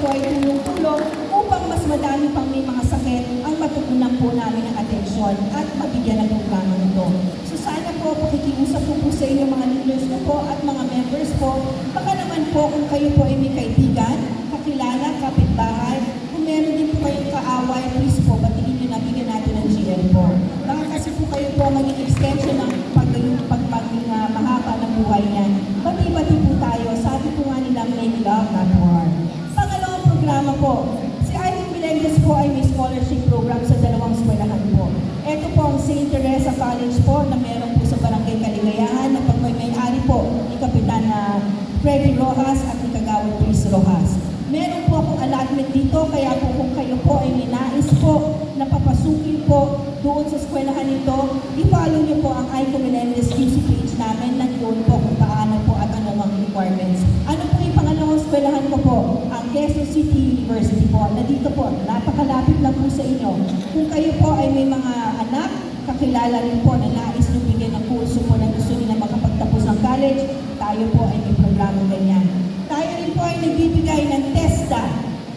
po ay tulong-tulong upang mas madami pang may mga sakit ang matutunan po namin ng atensyon at mabigyan ng programa nito. So sana po pakikiusap po sa inyo mga leaders ko po at mga members po. Baka naman po kung kayo po ay may kaibigan, kakilala, kapitbahay, kung meron din po kayong kaaway, please po, batiin nyo na, bigyan natin ng GL po. Baka kasi po kayo po maging extension ng pagmaging mahaba ng buhay niyan. Bati-bati po tayo. Sabi po nga nila, make love, not war. Pangalawang programa po, si Ivy Melendez po ay may scholarship program sa dalawang eskwelahan po. Ito po ang St. Teresa College po na meron po sa Barangay Kaligayahan na pagmay-ari po ni Kapitan Freddy Rojas at ni Kagawad Chris Rojas. Meron po akong allotment dito, kaya po kung kayo po ay may nais po na papasukin po doon sa eskwelahan nito, i-follow niyo po ang Aiko Melendez QC page namin, nandoon po kung paano po at ano ang requirements. Ano po yung pangalawang eskwelahan ko po? Ang Quezon City University po, na dito po, napakalapit lang po sa inyo. Kung kayo po ay may mga anak, kakilala rin po na nais nyo bigyan ng kurso po na gusto nila makapagtapos ng college, tayo po ay may programa ganyan. Tayo rin po ay nagbibigay ng TESDA.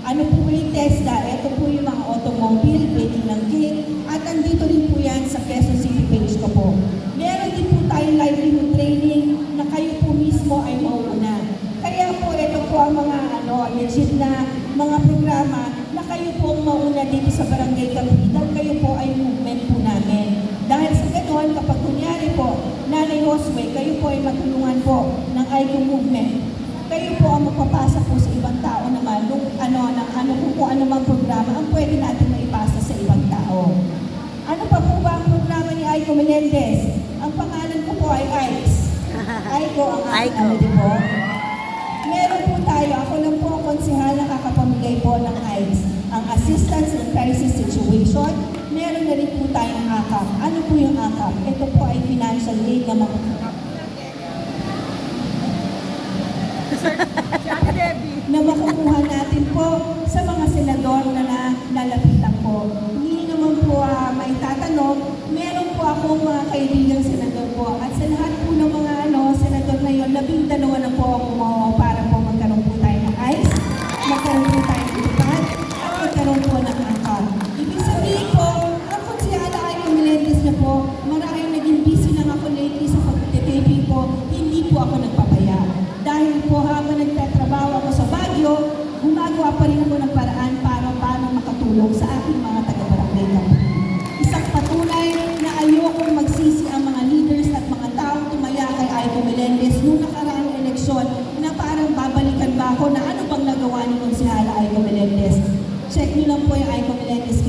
Ano po yung TESDA? Ito po yung mga automobile, baking ng cake, at andito rin po yan sa Quezon City page ko po. Meron din po tayong livelihood training na kayo po mismo ay mauuna. Kaya po ito po ang mga legit na mga programa na kayo po ang mauna dito sa Barangay Kapital. Kayo po ay movement po namin. Dahil sa ganoon, kapag kunyari po, Nanay Josue, kayo po ay matulungan po ng Aiko movement. Kayo po ang magpapasa po sa ibang tao naman kung ano mang programa ang pwede natin maipasa sa ibang tao. Ano pa po ba ang programa ni Aiko Melendez? Ang pangalan ko po ay Ais. Aiko ang aking di po. Meron po tayo, ako lang po ang konsehal na kakapamigay po ng Ais. Ang Assistance in Crisis Situation, meron na rin po tayong AKAP. Ano po yung AKAP? Ito po ay financial aid na na makukuha natin po sa mga senador na nalapitan po. Hindi naman po may tatanong, meron po akong mga kaibigang senador po at sa lahat po ng mga senador na yun, 12 na po ako para po magkaroon po tayo ng ICE, magkaroon po tayo ng ipan, at magkaroon po ng angkot. Ibig sabihin po, ang konsyala ay Melendez na po, maraming naging busy lang ako lately sa pag-taping po, hindi po ako nagpapaya. Dahil po habang nagtatrabaho ako sa Baguio, gumagawa pa rin ako ng paraan para paano makatulong sa aking mga taga-barangay kami. Isang patunay na ayokong magsisi ang mga leaders at mga taong tumaya kay Aiko Melendez noong nakaraang eleksyon na parang babalikan ba ako na ano bang nagawa ni Konsehala Aiko Melendez. Check nyo lang po yung Aiko Melendez